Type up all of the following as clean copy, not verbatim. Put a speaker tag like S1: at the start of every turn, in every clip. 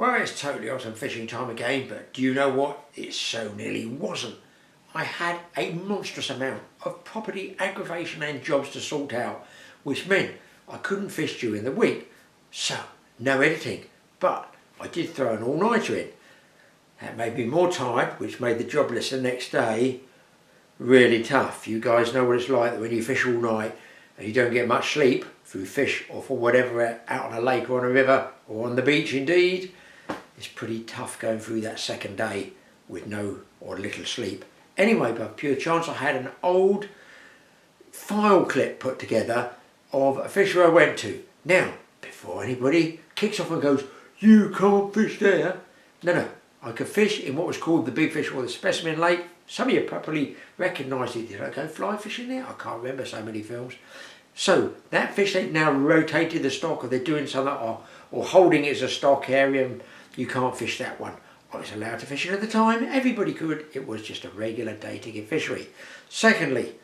S1: Well, it's totally autumn fishing time again, but do you know what? It so nearly wasn't. I had a monstrous amount of property aggravation and jobs to sort out, which meant I couldn't fish during the week. So, no editing, but I did throw an all-nighter in. That made me more tired, which made the job list the next day really tough. You guys know what it's like when you fish all night and you don't get much sleep through fish or for whatever out on a lake or on a river or on the beach indeed. It's pretty tough going through that second day with no or little sleep. Anyway, by pure chance I had an old file clip put together of a fishery I went to. Now, before anybody kicks off and goes, "You can't fish there." No, I could fish in what was called the Big Fish or the Specimen Lake. Some of you probably recognise it. Did I go fly fishing there? I can't remember, so many films. So that fish, they've now rotated the stock, or they're doing something, or holding it as a stock area, and you can't fish that one. I was allowed to fish it at the time. Everybody could. It was just a regular day ticket fishery. Secondly,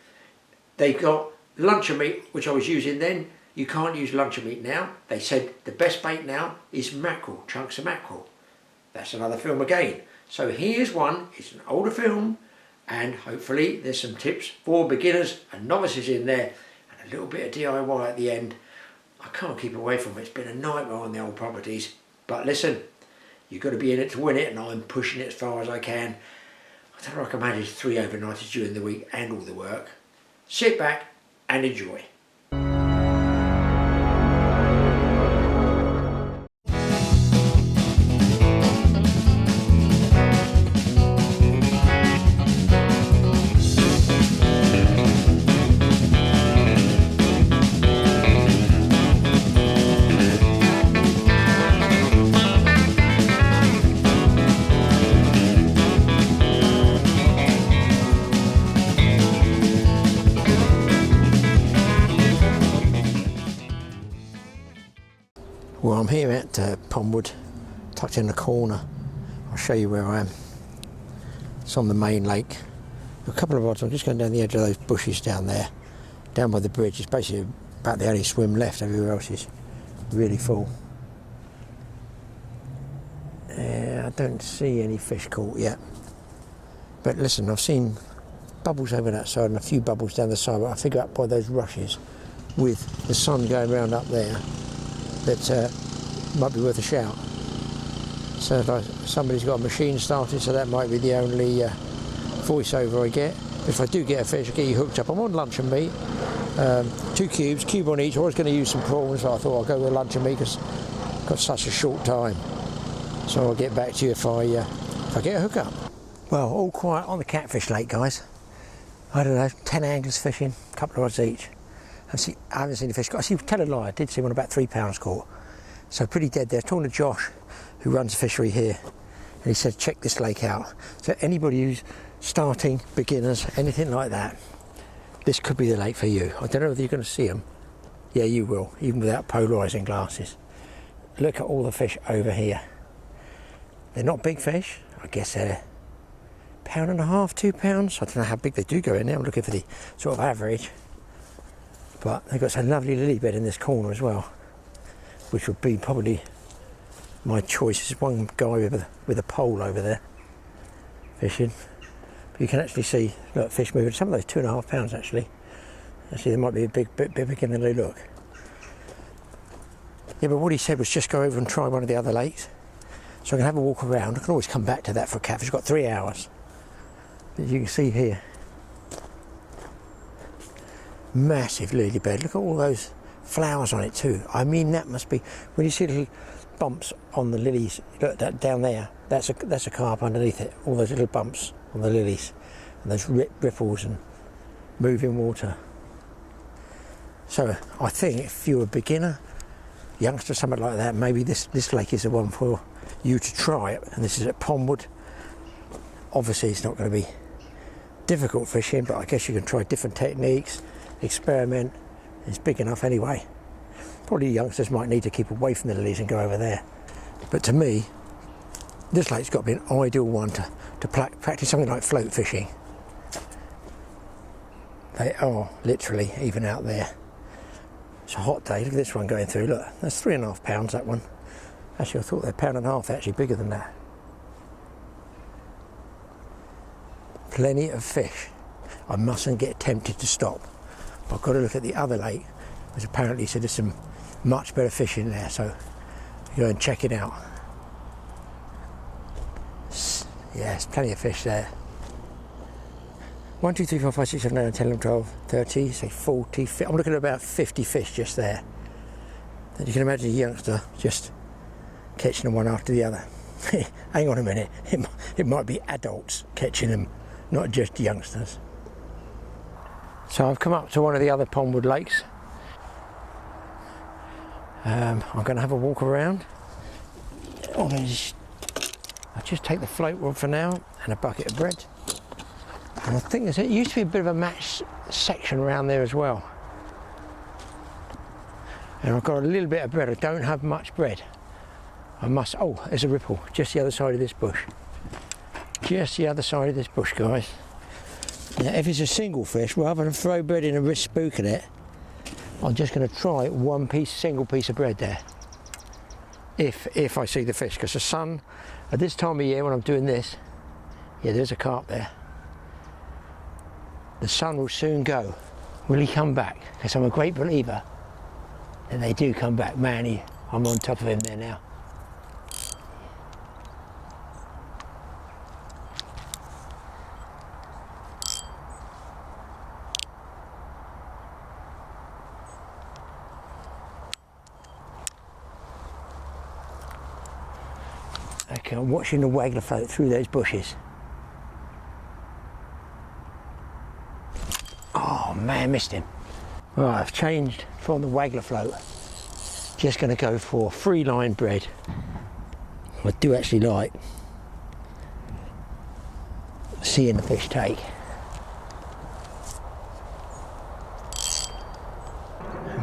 S1: they got luncheon meat, which I was using then. You can't use luncheon meat now. They said the best bait now is mackerel, chunks of mackerel. That's another film again. So here's one. It's an older film, and hopefully there's some tips for beginners and novices in there, and a little bit of DIY at the end. I can't keep away from it. It's been a nightmare on the old properties. But listen, you've got to be in it to win it, and I'm pushing it as far as I can. I don't know if I can manage 3 overnighters during the week and all the work. Sit back and enjoy. Well, I'm here at Pondwood, tucked in the corner. I'll show you where I am. It's on the main lake. A couple of odds, I'm just going down the edge of those bushes down there, down by the bridge. It's basically about the only swim left, everywhere else is really full. I don't see any fish caught yet. But listen, I've seen bubbles over that side and a few bubbles down the side, but I figure up by those rushes with the sun going round up there, that might be worth a shout. So like somebody's got a machine started, so that might be the only voiceover I get. If I do get a fish, I'll get you hooked up. I'm on luncheon meat, 2 cubes, cube on each. I was going to use some prawns, so I thought I'll go with luncheon meat because I've got such a short time. So I'll get back to you if I get a hookup. Well, all quiet on the Catfish Lake, guys. I don't know, 10 anglers fishing, a couple of rods each. I haven't seen a fish. I tell a lie, I did see one about 3 pounds caught. So pretty dead there. I was talking to Josh, who runs a fishery here, and he said, check this lake out. So anybody who's starting, beginners, anything like that, this could be the lake for you. I don't know whether you're going to see them. Yeah, you will, even without polarising glasses. Look at all the fish over here. They're not big fish. I guess they're £1.5, £2. I don't know how big they do go in there. I'm looking for the sort of average. But they've got some lovely lily bed in this corner as well, which would be probably my choice. There's one guy with a pole over there fishing. But you can actually see, look, fish moving. Some of those £2.5 actually. Actually, they might be a bit bigger than they look. Yeah, but what he said was just go over and try one of the other lakes. So I can have a walk around. I can always come back to that for a catfish. I've got 3 hours. As you can see here. Massive lily bed. Look at all those flowers on it too. I mean, that must be, when you see little bumps on the lilies, look, that down there, that's a carp underneath it. All those little bumps on the lilies and those ripples and moving water. So I think if you're a beginner, youngster, something like that, maybe this lake is the one for you to try it. And this is at Pondwood. Obviously it's not going to be difficult fishing, but I guess you can try different techniques, experiment. It's big enough anyway. Probably youngsters might need to keep away from the lilies and go over there. But to me, this lake's got to be an ideal one to practice something like float fishing. They are literally even out there. It's a hot day. Look at this one going through. Look, that's £3.5, that one. Actually, I thought they're £1.50, actually bigger than that. Plenty of fish. I mustn't get tempted to stop. I've got to look at the other lake, which apparently said there's some much better fish in there, so go and check it out. Yeah, there's plenty of fish there. 1, 2, 3, 4, 5, 6, 7, 8, 9, 10, 11, 12, 30, say 40. I'm looking at about 50 fish just there. And you can imagine a youngster just catching them one after the other. Hang on a minute, it might be adults catching them, not just youngsters. So I've come up to one of the other pondwood lakes. I'm going to have a walk around. I'll just take the float rod for now and a bucket of bread. And I think it used to be a bit of a match section around there as well. And I've got a little bit of bread. I don't have much bread. Oh, there's a ripple just the other side of this bush. Just the other side of this bush, guys. Now, if it's a single fish, rather than throw bread in and risk spooking it, I'm just going to try single piece of bread there. If I see the fish, because the sun, at this time of year when I'm doing this, yeah, there's a carp there. The sun will soon go. Will he come back? Because I'm a great believer that they do come back. Man, I'm on top of him there now. Okay, I'm watching the waggler float through those bushes. Oh man, missed him. Right, I've changed from the waggler float. Just going to go for free line bread. I do actually like seeing the fish take.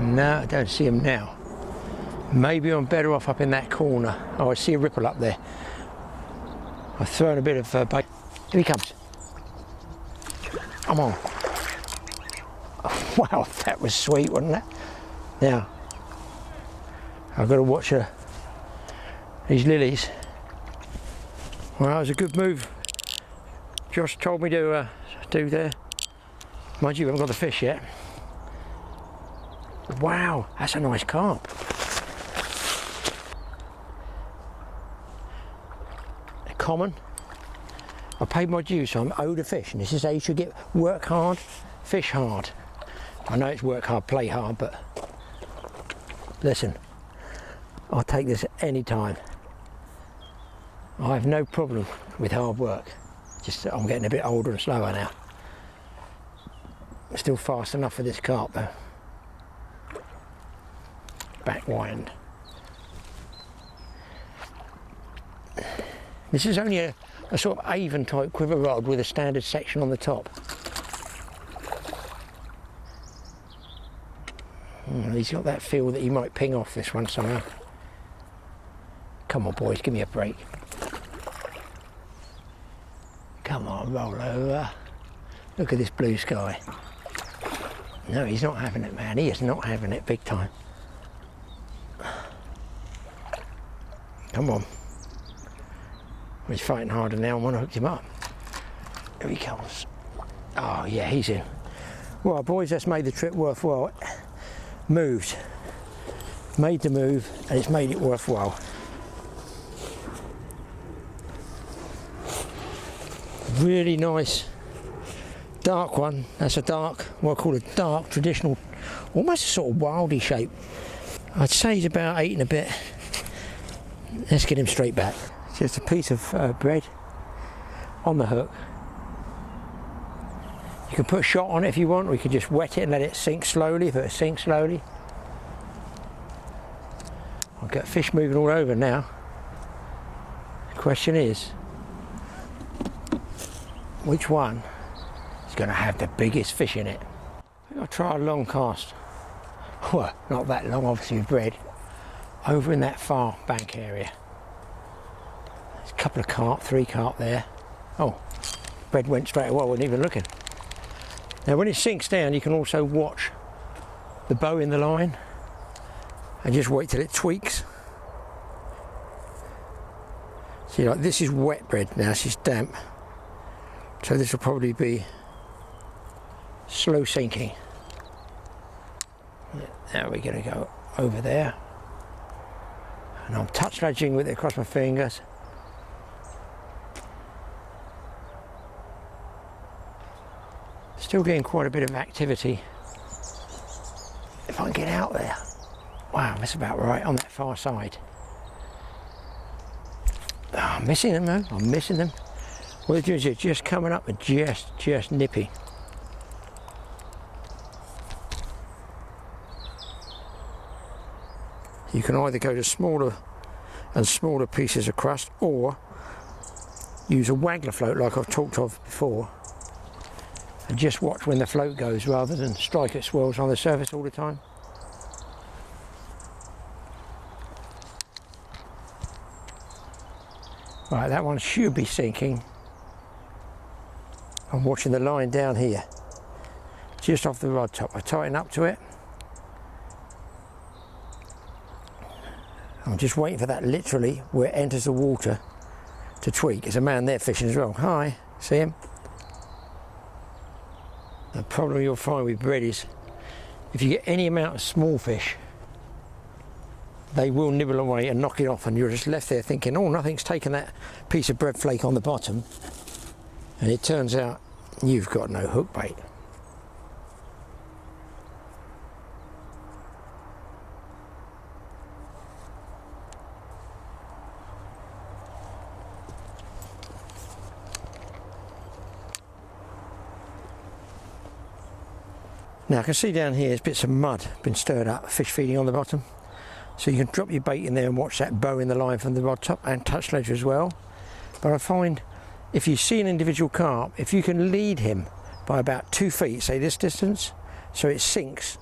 S1: No, I don't see him now. Maybe I'm better off up in that corner. Oh, I see a ripple up there. I've thrown a bit of bait. Here he comes. Come on. Oh, wow, that was sweet, wasn't it? Now, I've got to watch these lilies. Well, that was a good move Josh told me to do there. Mind you, I haven't got the fish yet. Wow, that's a nice carp. Common. I paid my dues, so I'm owed a fish, and this is how you should work hard, fish hard. I know it's work hard, play hard, but listen, I'll take this any time. I have no problem with hard work. Just that I'm getting a bit older and slower now. Still fast enough for this carp though. Back wind. This is only a sort of Avon type quiver rod with a standard section on the top. He's got that feel that he might ping off this one somehow. Come on boys, give me a break. Come on, roll over. Look at this blue sky. No, he's not having it, man. He is not having it big time. Come on. He's fighting harder now. I want to hook him up. Here he comes. Oh yeah, he's in. Well boys, that's made the trip worthwhile. Moved. Made the move and it's made it worthwhile. Really nice dark one. That's a dark, what I call a dark traditional, almost a sort of wildy shape. I'd say he's about 8 and a bit. Let's get him straight back. Just a piece of bread on the hook. You can put a shot on it if you want, or you could just wet it and let it sink slowly if it sinks slowly. I've got fish moving all over now. The question is, which one is going to have the biggest fish in it? I think I'll try a long cast. Well, not that long, obviously with bread. Over in that far bank area. There's a couple of carp, 3 carp there. Oh, bread went straight away, I wasn't even looking. Now when it sinks down, you can also watch the bow in the line and just wait till it tweaks. See, like this is wet bread now, this is damp. So this will probably be slow sinking. Yeah, now we're going to go over there. And I'm touch ledging with it across my fingers. Still getting quite a bit of activity. If I can get out there. Wow, that's about right on that far side. Oh, I'm missing them though, I'm missing them. What they're doing is just coming up and just nippy. You can either go to smaller and smaller pieces of crust, or use a waggler float like I've talked of before, and just watch when the float goes rather than strike at swirls on the surface all the time. Right, that one should be sinking. I'm watching the line down here, just off the rod top. I tighten up to it. I'm just waiting for that, literally where it enters the water, to tweak. There's a man there fishing as well. Hi, see him? The problem you'll find with bread is, if you get any amount of small fish, they will nibble away and knock it off, and you're just left there thinking, oh, nothing's taken that piece of bread flake on the bottom, and it turns out you've got no hook bait. Now I can see down here there's bits of mud been stirred up, fish feeding on the bottom. So you can drop your bait in there and watch that bow in the line from the rod top, and touch ledger as well. But I find if you see an individual carp, if you can lead him by about 2 feet, say this distance, so it sinks,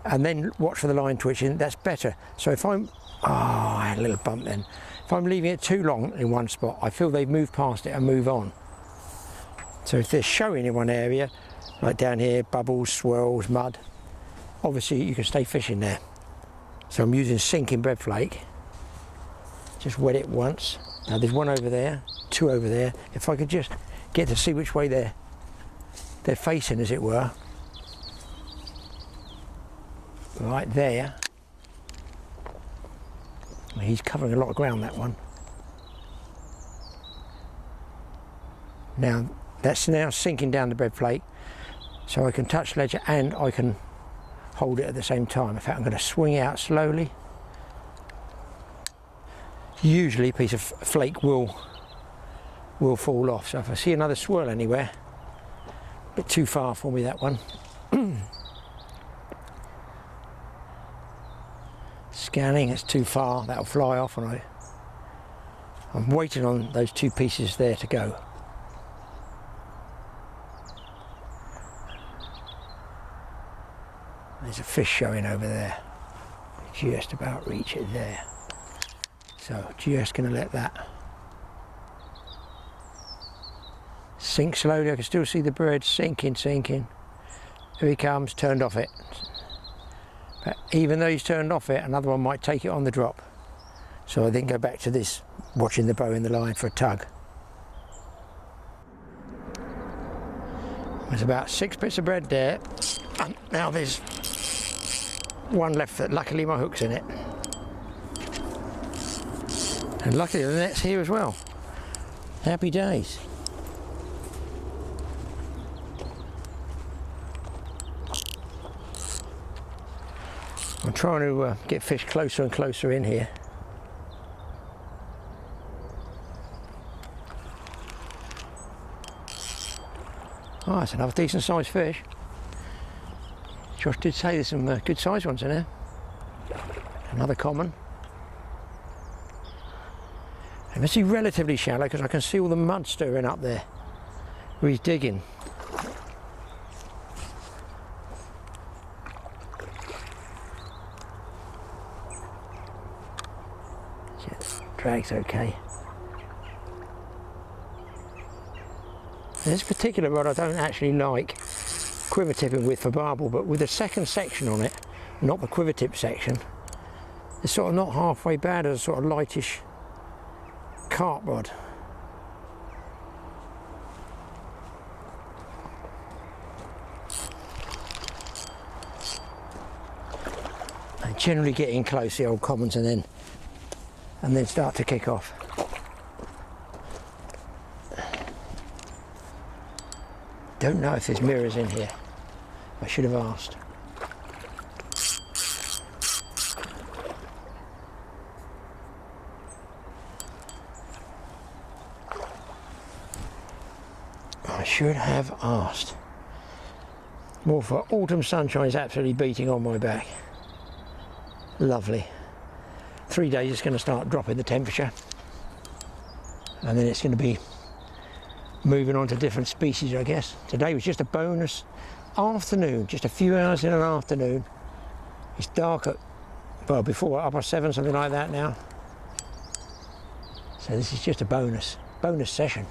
S1: and then watch for the line twitching, that's better. So if I'm, I had a little bump then. If I'm leaving it too long in one spot, I feel they've moved past it and move on. So if they're showing in one area, like down here, bubbles, swirls, mud, obviously you can stay fishing there. So I'm using sinking bread flake. Just wet it once. Now there's one over there, 2 over there. If I could just get to see which way they're facing, as it were. Right there. He's covering a lot of ground, that one. Now that's now sinking down the bread flake, so I can touch ledger and I can hold it at the same time. In fact, I'm going to swing out slowly. Usually a piece of flake will fall off, so if I see another swirl anywhere, a bit too far for me, that one. Scanning, it's too far, that'll fly off, and I'm waiting on those 2 pieces there to go. There's a fish showing over there. Just about reach it there. So just going to let that sink slowly. I can still see the bird sinking. Here he comes, turned off it. But even though he's turned off it, another one might take it on the drop. So I then go back to this, watching the bow in the line for a tug. There's about 6 bits of bread there, and now there's one left that luckily my hook's in it. And luckily the net's here as well. Happy days. I'm trying to get fish closer and closer in here. Oh, that's another decent sized fish. Josh did say there's some good sized ones in there. Another common. And it's relatively shallow because I can see all the mud stirring up there where he's digging. Drag's okay. This particular rod I don't actually like quiver tipping with for barbel, but with the second section on it, not the quiver tip section, it's sort of not halfway bad as a sort of lightish carp rod. I generally get in close, the old commons, and then start to kick off. Don't know if there's mirrors in here. I should have asked. I should have asked. More for autumn sunshine is absolutely beating on my back. Lovely. 3 days it's going to start dropping the temperature, and then it's going to be moving on to different species, I guess. Today was just a bonus afternoon, just a few hours in an afternoon. It's dark at, well, before 7:30, something like that now. So this is just a bonus session,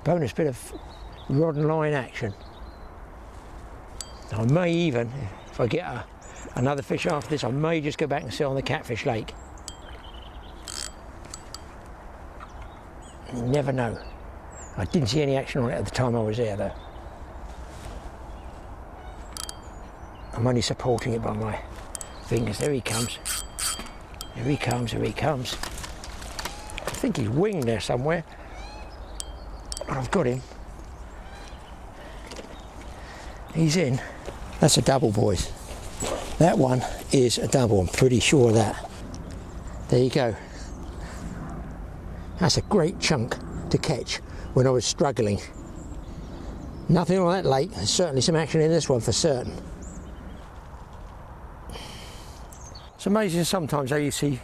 S1: bonus bit of rod and line action. I may even, if I get another fish after this, I may just go back and sit on the Catfish Lake. You never know. I didn't see any action on it at the time I was there though. I'm only supporting it by my fingers. There he comes. Here he comes, here he comes. I think he's winged there somewhere. I've got him. He's in. That's a double, boys. That one is a double, I'm pretty sure of that. There you go. That's a great chunk to catch when I was struggling. Nothing on that lake. There's certainly some action in this one for certain. It's amazing sometimes how you see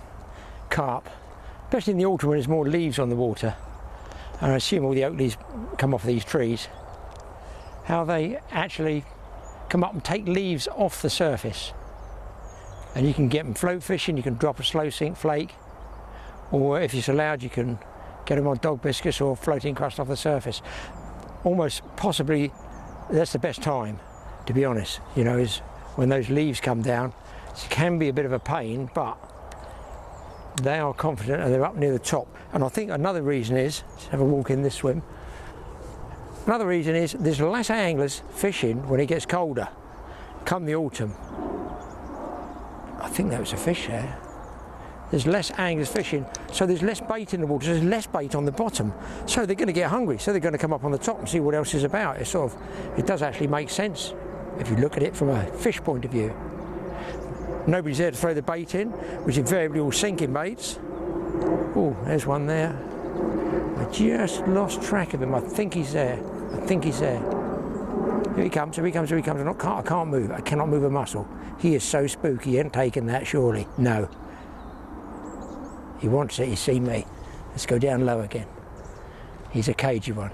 S1: carp, especially in the autumn when there's more leaves on the water, and I assume all the oak leaves come off these trees, how they actually come up and take leaves off the surface. And you can get them float fishing, you can drop a slow sink flake, or if it's allowed you can get them on dog biscuits or floating crust off the surface. Almost possibly that's the best time, to be honest, you know, is when those leaves come down. It can be a bit of a pain, but they are confident and they're up near the top. And I think another reason is, let's have a walk in this swim, another reason is there's less anglers fishing when it gets colder, come the autumn. I think that was a fish there. There's less anglers fishing, so there's less bait in the water, so there's less bait on the bottom. So they're going to get hungry, so they're going to come up on the top and see what else is about. It's sort of, it does actually make sense if you look at it from a fish point of view. Nobody's there to throw the bait in, which invariably all sinking baits. Oh, there's one there. I just lost track of him. I think he's there. I think he's there. Here he comes, here he comes, here he comes. I can't move. I cannot move a muscle. He is so spooky. He ain't taken that, surely. No. He wants it. He's seen me. Let's go down low again. He's a cagey one.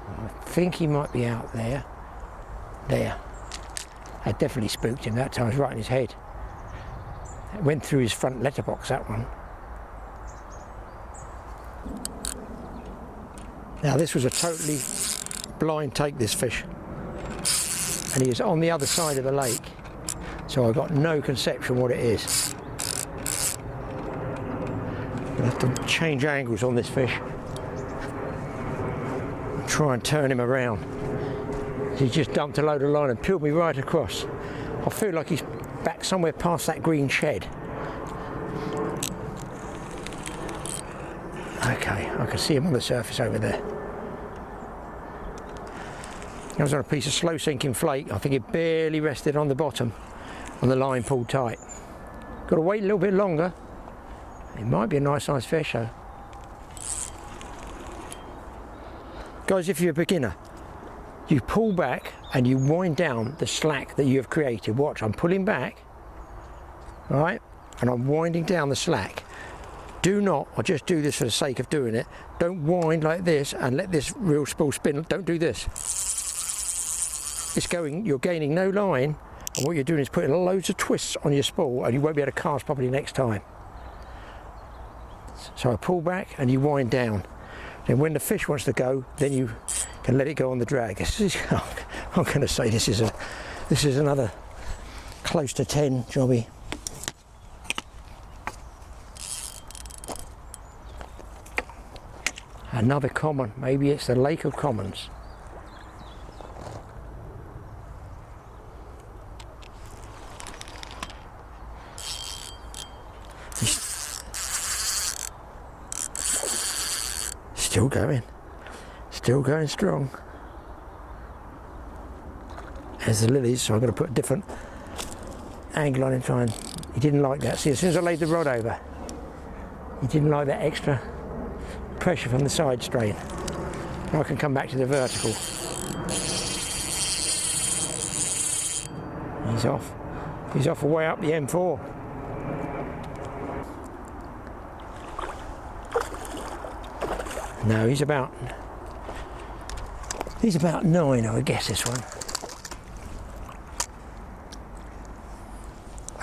S1: I think he might be out there. There. I definitely spooked him that time. I was right in his head. It went through his front letterbox, that one. Now this was a totally blind take, this fish. And he is on the other side of the lake. So I've got no conception what it is. I'll have to change angles on this fish. Try and turn him around. He just dumped a load of line and peeled me right across. I feel like he's back somewhere past that green shed. Okay, I can see him on the surface over there. I was on a piece of slow sinking flake. I think it barely rested on the bottom, on the line pulled tight. Got to wait a little bit longer. It might be a nice sized fish though. Guys, if you're a beginner, you pull back and you wind down the slack that you have created. Watch, I'm pulling back, right, and I'm winding down the slack. Do not, I just do this for the sake of doing it, don't wind like this and let this reel spool spin. Don't do this. It's going, you're gaining no line, and what you're doing is putting loads of twists on your spool and you won't be able to cast properly next time. So I pull back and you wind down. And when the fish wants to go, then you can let it go on the drag. This is, I'm going to say this is This is another close to 10 jobby. Another common, maybe it's the Lake of Commons. Still going strong. There's the lilies, so I'm going to put a different angle on him, he didn't like that. See, as soon as I laid the rod over, he didn't like that extra pressure from the side strain. Now I can come back to the vertical. He's off away up the M4. No, he's about 9, I would guess, this one.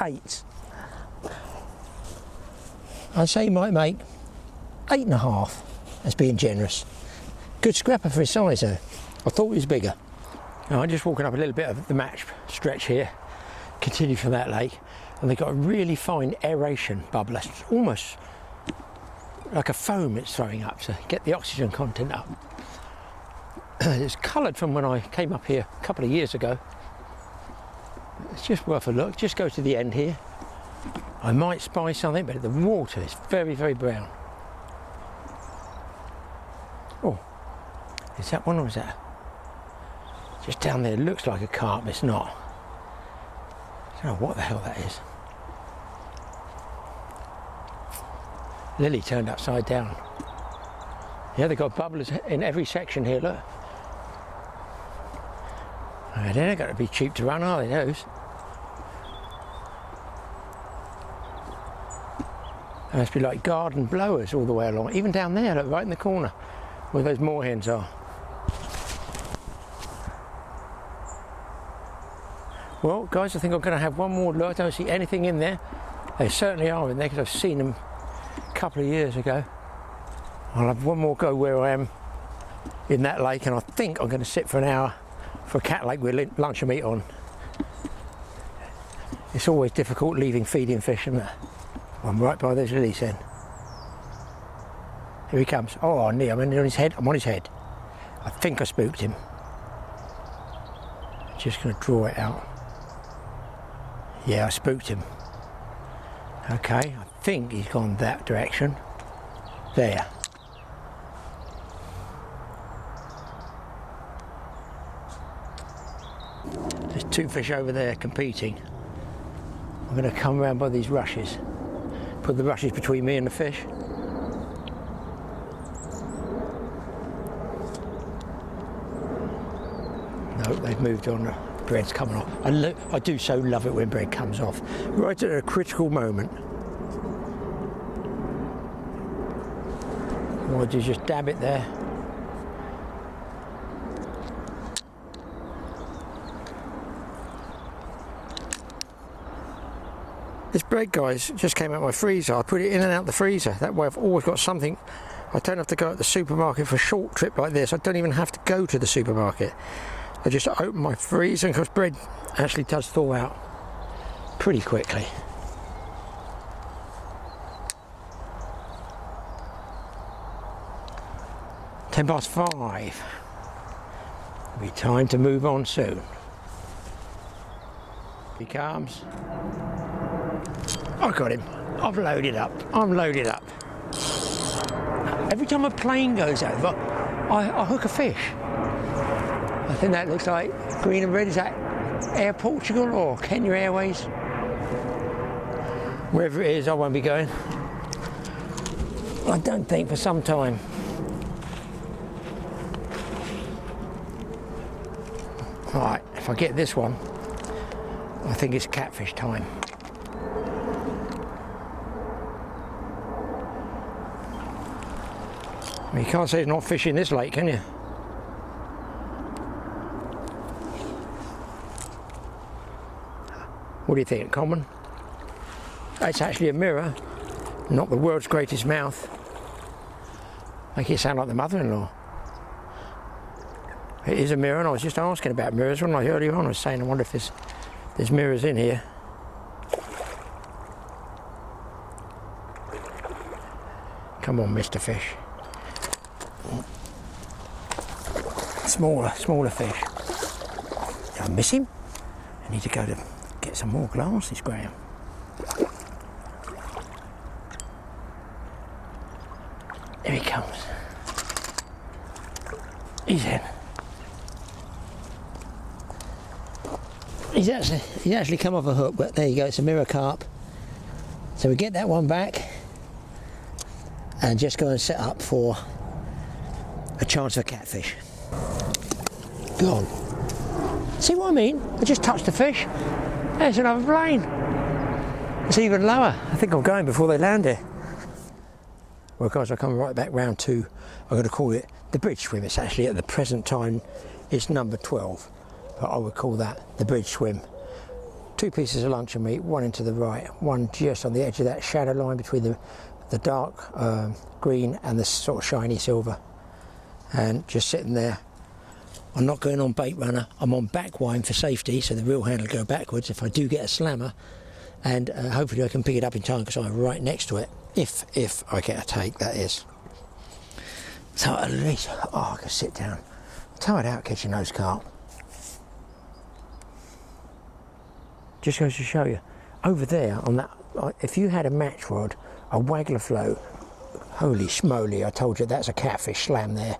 S1: 8. I'd say he might make 8.5, as being generous. Good scrapper for his size though. I thought he was bigger. Now, I'm just walking up a little bit of the match stretch here, continue from that lake, and they've got a really fine aeration bubble. It's almost like a foam it's throwing up to get the oxygen content up. It's coloured from when I came up here a couple of years ago. It's just worth a look. Just go to the end here. I might spy something, but the water is very, very brown. Oh, is that one or is that? Just down there, it looks like a carp, it's not. I don't know what the hell that is. Lily turned upside down. Yeah, they've got bubblers in every section here, look. They're not going to be cheap to run, are they, those? They must be like garden blowers all the way along. Even down there, look, right in the corner, where those moorhens are. Well, guys, I think I'm going to have one more look. I don't see anything in there. They certainly are in there, because I've seen them a couple of years ago. I'll have one more go where I am in that lake, and I think I'm going to sit for an hour for a cat lake with lunch and meat on. It's always difficult leaving feeding fish, isn't it? I'm right by those lilies then. Here he comes. Oh, near. I'm on his head. I'm on his head. I think I spooked him. Just going to draw it out. Yeah, I spooked him. Okay, I think he's gone that direction. There. There's 2 fish over there competing. I'm going to come around by these rushes. Put the rushes between me and the fish. No, they've moved on. The bread's coming off. I do so love it when bread comes off. Right at a critical moment. Or do you just dab it there? This bread, guys, just came out of my freezer. I put it in and out the freezer. That way I've always got something. I don't have to go to the supermarket for a short trip like this. I don't even have to go to the supermarket. I just open my freezer, and because bread actually does thaw out pretty quickly. Ten past 5. It'll be time to move on soon. He comes. I got him. I've loaded up. I'm loaded up. Every time a plane goes over, I hook a fish. I think that looks like green and red. Is that Air Portugal or Kenya Airways? Wherever it is, I won't be going. I don't think for some time. Right, if I get this one, I think it's catfish time. I mean, you can't say there's not fish in this lake, can you? What do you think, common? It's actually a mirror, not the world's greatest mouth. Make it sound like the mother-in-law. It is a mirror, and I was just asking about mirrors when I earlier on. I was saying I wonder if there's mirrors in here. Come on, Mr. Fish. Smaller fish. Did I miss him? I need to go to get some more glasses, Graeme. Here he comes. He's in. He's actually come off a hook, but there you go, it's a mirror carp. So we get that one back and just go and set up for a chance for catfish. Gone. See what I mean? I just touched the fish. There's another plane. It's even lower. I think I'm going before they land here. Well guys, I come right back round to, I'm going to call it the bridge swim. It's actually at the present time, it's number 12. But I would call that the bridge swim. 2 pieces of luncheon meat, one into the right, one just on the edge of that shadow line between the dark green and the sort of shiny silver. And just sitting there. I'm not going on bait runner, I'm on back wind for safety, so the reel handle will go backwards if I do get a slammer, and hopefully I can pick it up in time because I'm right next to it, if I get a take, that is. So at least, I can sit down, tired out catching those carp. Just goes to show you, over there on that, if you had a match rod, a waggler float, holy schmoly, I told you that's a catfish slam there.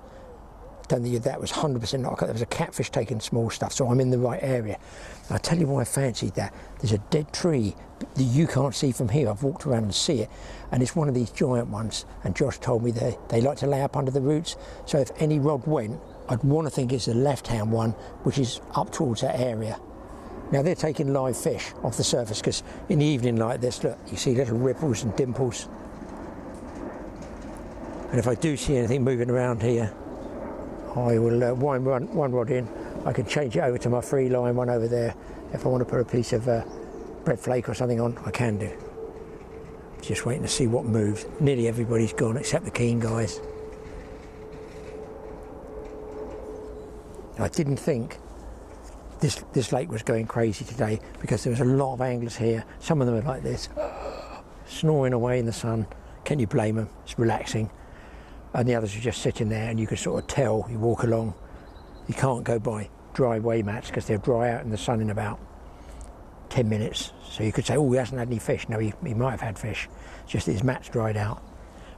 S1: Don't think that was 100% not. There was a catfish taking small stuff, so I'm in the right area. I'll tell you why I fancied that. There's a dead tree that you can't see from here. I've walked around and see it, and it's one of these giant ones. And Josh told me they like to lay up under the roots. So if any rod went, I'd want to think it's the left-hand one, which is up towards that area. Now they're taking live fish off the surface because in the evening like this, look, you see little ripples and dimples. And if I do see anything moving around here, I will wind one rod in. I can change it over to my free line one over there. If I want to put a piece of bread flake or something on, I can do. Just waiting to see what moves. Nearly everybody's gone except the keen guys. I didn't think this lake was going crazy today because there was a lot of anglers here. Some of them are like this, snoring away in the sun. Can you blame them? It's relaxing. And the others are just sitting there, and you can sort of tell, you walk along, you can't go by dry weigh mats because they'll dry out in the sun in about 10 minutes. So you could say, oh, he hasn't had any fish. No, he might have had fish, just his mat's dried out.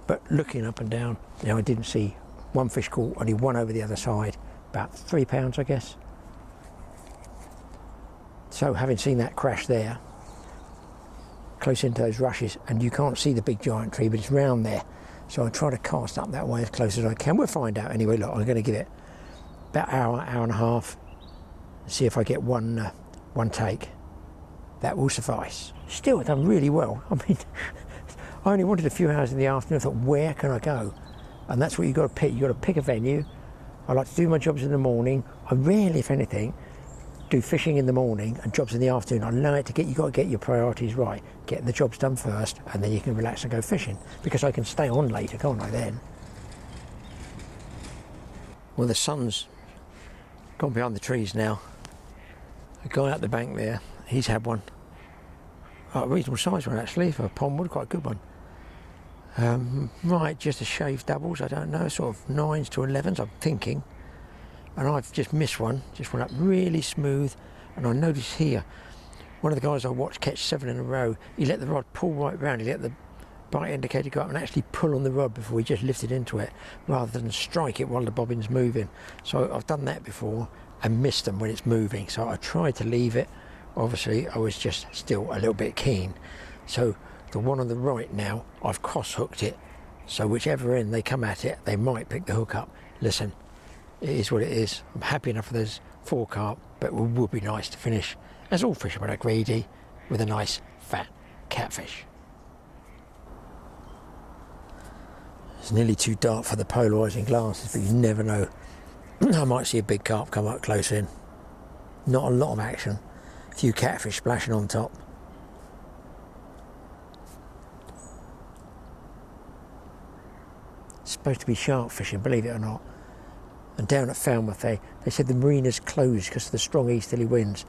S1: But looking up and down, you know, I didn't see one fish caught, only one over the other side, about 3 pounds, I guess. So having seen that crash there, close into those rushes, and you can't see the big giant tree, but it's round there. So I try to cast up that way as close as I can. We'll find out anyway. Look, I'm going to give it about an hour and a half, see if I get one take. That will suffice. Still, I've done really well. I mean, I only wanted a few hours in the afternoon. I thought, where can I go? And that's what you've got to pick. You've got to pick a venue. I like to do my jobs in the morning. I rarely, if anything, do fishing in the morning and jobs in the afternoon. I like to you've got to get your priorities right. Get the jobs done first, and then you can relax and go fishing. Because I can stay on later, can't I then? Well, the sun's gone behind the trees now. A guy up the bank there, he's had one. Oh, a reasonable size one actually for a pondwood, quite a good one. Right, just a shaved doubles, I don't know, sort of 9s to 11s, I'm thinking. And I've just missed one, just went up really smooth. And I noticed here, one of the guys I watched catch 7 in a row, he let the rod pull right round, he let the bite indicator go up and actually pull on the rod before he just lifted into it, rather than strike it while the bobbin's moving. So I've done that before and missed them when it's moving. So I tried to leave it. Obviously, I was just still a little bit keen. So the one on the right now, I've cross-hooked it. So whichever end they come at it, they might pick the hook up. Listen, it is what it is. I'm happy enough for those 4 carp, but it would be nice to finish, as all fishermen are greedy, with a nice fat catfish. It's nearly too dark for the polarising glasses, but you never know. I might see a big carp come up close in. Not a lot of action. A few catfish splashing on top. It's supposed to be shark fishing, believe it or not. And down at Falmouth, they said the marina's closed because of the strong easterly winds.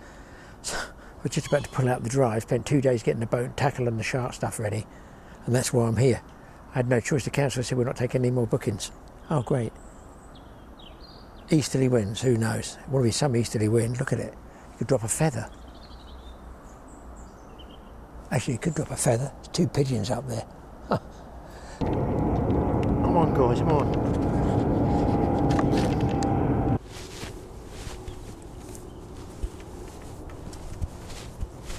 S1: So we're just about to pull out the drive. Spent 2 days getting the boat, tackle and the shark stuff ready. And that's why I'm here. I had no choice. The council said we're not taking any more bookings. Oh, great. Easterly winds, who knows? It will be some easterly wind. Look at it. You could drop a feather. Actually, you could drop a feather. There's 2 pigeons up there. Huh. Come on, guys, come on.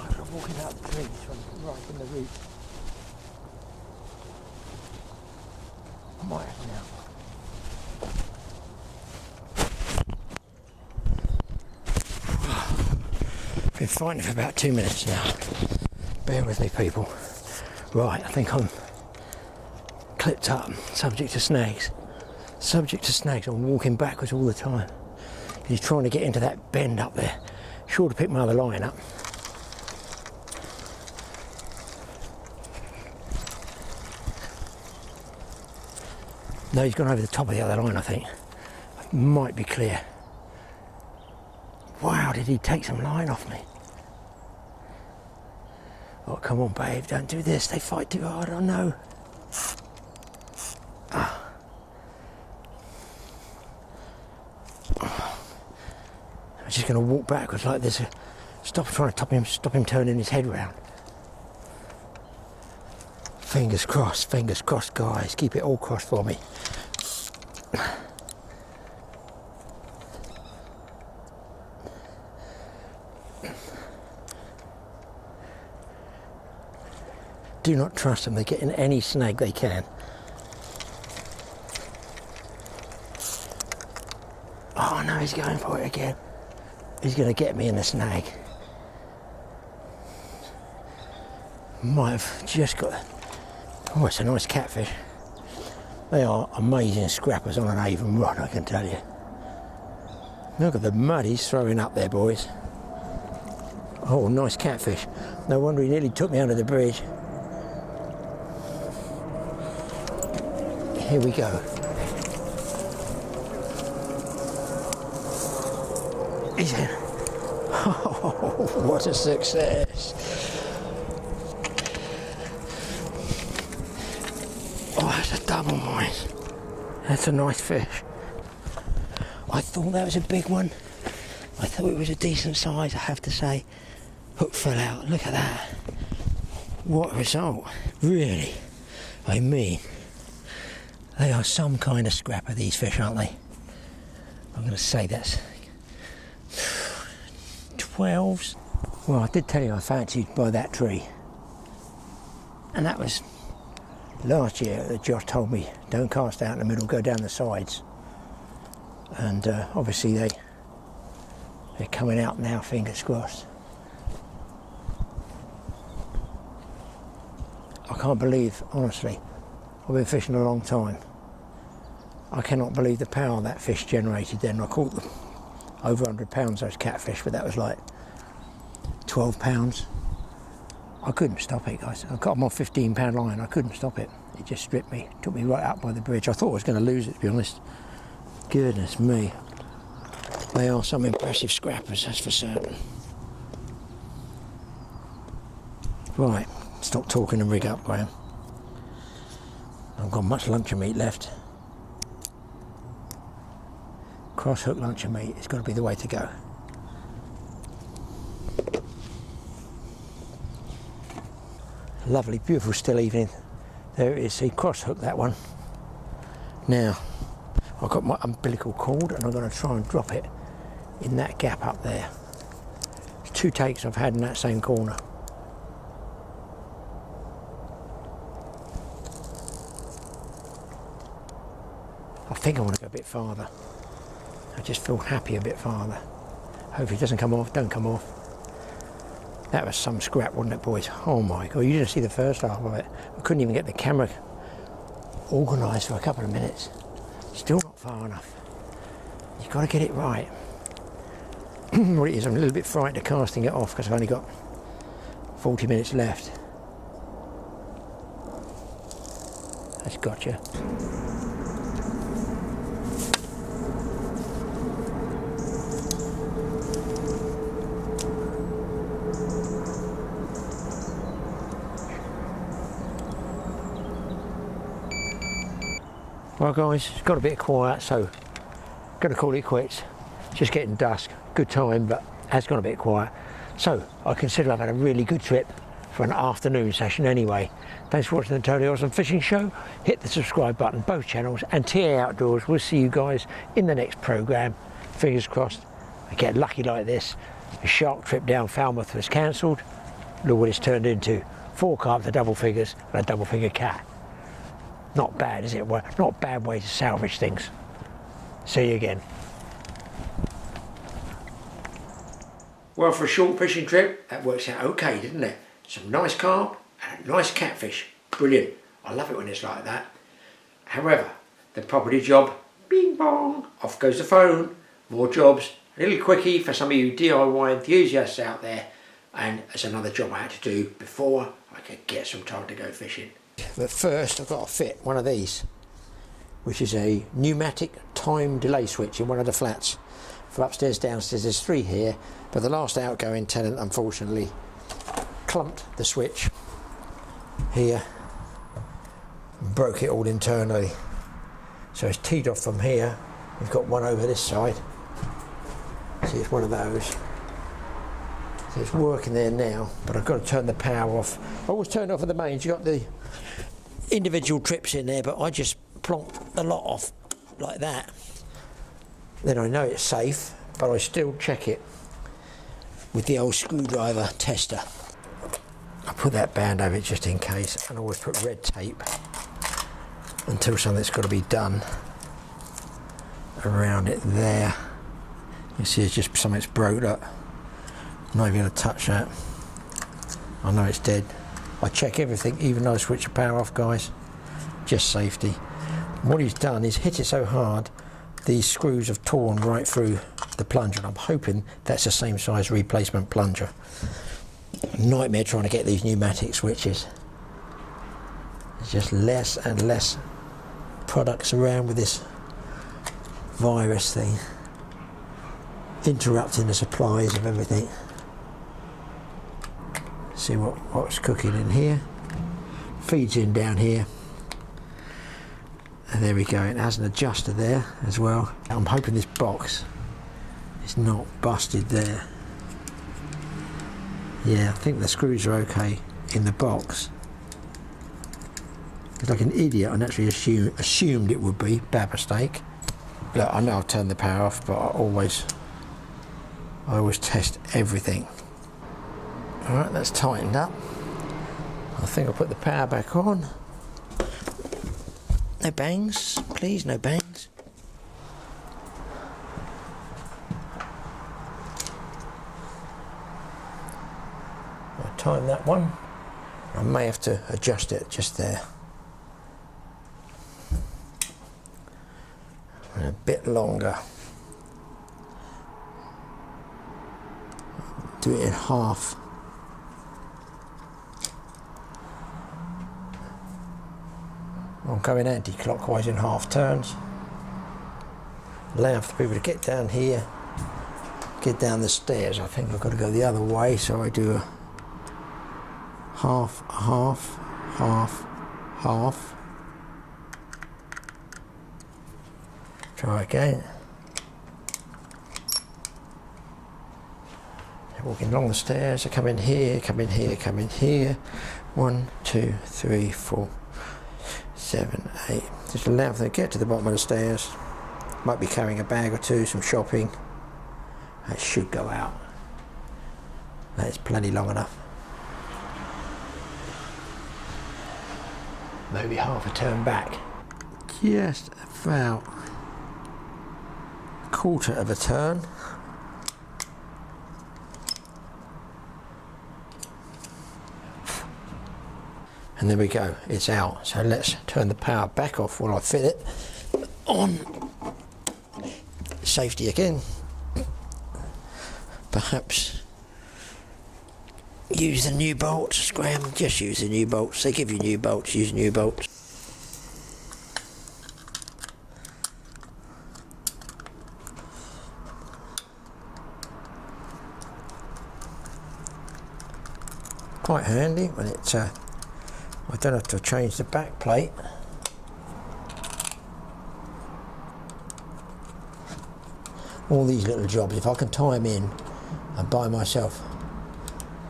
S1: I'm walking out the trees from right from the roots. I might have now. Been fighting for about 2 minutes now. Bear with me, people. Right, I think I'm clipped up, subject to snags. Subject to snags. I'm walking backwards all the time. He's trying to get into that bend up there. Sure to pick my other line up. No, he's gone over the top of the other line, I think. Might be clear. Wow, did he take some line off me? Oh, come on, babe, don't do this. They fight too hard, I know. I'm just going to walk backwards like this. Stop trying to stop him turning his head round. Fingers crossed, guys. Keep it all crossed for me. Do not trust them. They get in any snag they can. Oh no, he's going for it again. He's going to get me in the snag. Might have just got... Oh, it's a nice catfish. They are amazing scrappers on an Avon rod, I can tell you. Look at the mud he's throwing up there, boys. Oh, nice catfish. No wonder he nearly took me under the bridge. Here we go. He's in. Oh, what a success. Oh, that's a double mine. That's a nice fish. I thought that was a big one. I thought it was a decent size, I have to say. Hook fell out. Look at that. What a result. Really. I mean, they are some kind of scrapper, these fish, aren't they? I'm going to say that's 12s. Well, I did tell you I fancied by that tree. And that was last year that Josh told me, don't cast out in the middle, go down the sides. And obviously they're coming out now, fingers crossed. I can't believe, honestly, I've been fishing a long time. I cannot believe the power that fish generated then. I caught them over 100 pounds, those catfish, but that was like 12 pounds. I couldn't stop it, guys. I got them on 15-pound line. I couldn't stop it. It just stripped me, took me right up by the bridge. I thought I was going to lose it, to be honest. Goodness me. They are some impressive scrappers, that's for certain. Right, stop talking and rig up, Graeme. I've got much luncheon meat left. Cross hook luncheon meat is going to be the way to go. Lovely, beautiful still evening. There it is, see, cross hook that one. Now, I've got my umbilical cord and I'm going to try and drop it in that gap up there. It's 2 takes I've had in that same corner. I think I want to go a bit farther. I just feel happy a bit farther. Hopefully it doesn't come off, don't come off. That was some scrap, wasn't it, boys? Oh my God, you didn't see the first half of it. I couldn't even get the camera organised for a couple of minutes. Still not far enough. You've got to get it right. What it is, I'm a little bit frightened of casting it off because I've only got 40 minutes left. That's gotcha. Well guys, it's got a bit quiet, so gonna call it quits. Just getting dusk, good time, but has gone a bit quiet. So I consider I've had a really good trip for an afternoon session anyway. Thanks for watching the Tony Austin Fishing Show. Hit the subscribe button, both channels, and TA Outdoors. We'll see you guys in the next programme. Fingers crossed I get lucky like this. A shark trip down Falmouth was cancelled. Look what it's turned into. 4 carp to double figures and a double figure cat. Not bad, is it? Well, not a bad way to salvage things. See you again. Well, for a short fishing trip, that works out okay, didn't it? Some nice carp and a nice catfish. Brilliant. I love it when it's like that. However, the property job, bing bong, off goes the phone. More jobs, a little quickie for some of you DIY enthusiasts out there. And it's another job I had to do before I could get some time to go fishing. But first I've got to fit one of these, which is a pneumatic time delay switch in one of the flats. For upstairs, downstairs, there's 3 here, but the last outgoing tenant unfortunately clumped the switch here and broke it all internally. So it's teed off from here. We've got one over this side. See, it's one of those. So it's working there now, but I've got to turn the power off. I always turn it off at the mains. You've got the individual trips in there, but I just plonk the lot off like that. Then I know it's safe, but I still check it with the old screwdriver tester. I put that band over it just in case, and I always put red tape until something's got to be done around it there. You see it's just something's broke up. I'm not even going to touch that. I know it's dead. I check everything, even though I switch the power off, guys. Just safety. What he's done is hit it so hard these screws have torn right through the plunger, and I'm hoping that's the same size replacement plunger. Nightmare trying to get these pneumatic switches. There's just less and less products around with this virus thing, interrupting the supplies of everything. See what's cooking in here. Feeds in down here. And there we go, it has an adjuster there as well. I'm hoping this box is not busted there. Yeah, I think the screws are okay in the box. It's like an idiot, I naturally assumed it would be. Bad mistake. Look, I know I've turned the power off, but I always test everything. Alright, that's tightened up. I think I'll put the power back on. No bangs, please, no bangs. I'll time that one. I may have to adjust it just there. And a bit longer. Do it in half. I'm going anti-clockwise in half turns. Allow for people to get down here, get down the stairs. I think I've got to go the other way, so I do a half, half, half, half. Try again. Walking along the stairs, I come in here, come in here, come in here. 1, 2, 3, 4. 7, 8. Just allow them to get to the bottom of the stairs. Might be carrying a bag or two, some shopping. That should go out. That is plenty long enough. Maybe half a turn back. Just about a quarter of a turn. And there we go, it's out. So let's turn the power back off while I fit it on. Safety again. Perhaps use the new bolts, Graeme. Just use the new bolts. They give you new bolts, use new bolts. Quite handy when it's I don't have to change the back plate. all these little jobs, if I can tie them in and buy myself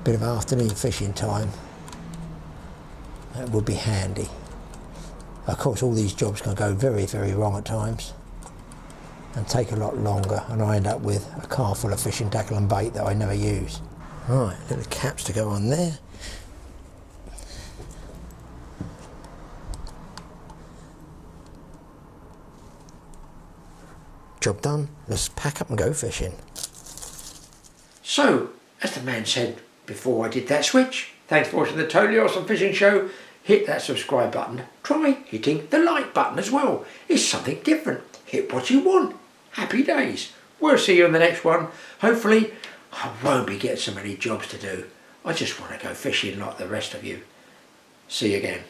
S1: a bit of afternoon fishing time, that would be handy. Of course, all these jobs can go very, very wrong at times and take a lot longer, and I end up with a car full of fishing tackle and bait that I never use. Right, little caps to go on there. Job done. Let's pack up and go fishing. So, as the man said before I did that switch, thanks for watching the Totally Awesome Fishing Show. Hit that subscribe button. Try hitting the like button as well. It's something different. Hit what you want. Happy days. We'll see you in the next one. Hopefully, I won't be getting so many jobs to do. I just want to go fishing like the rest of you. See you again.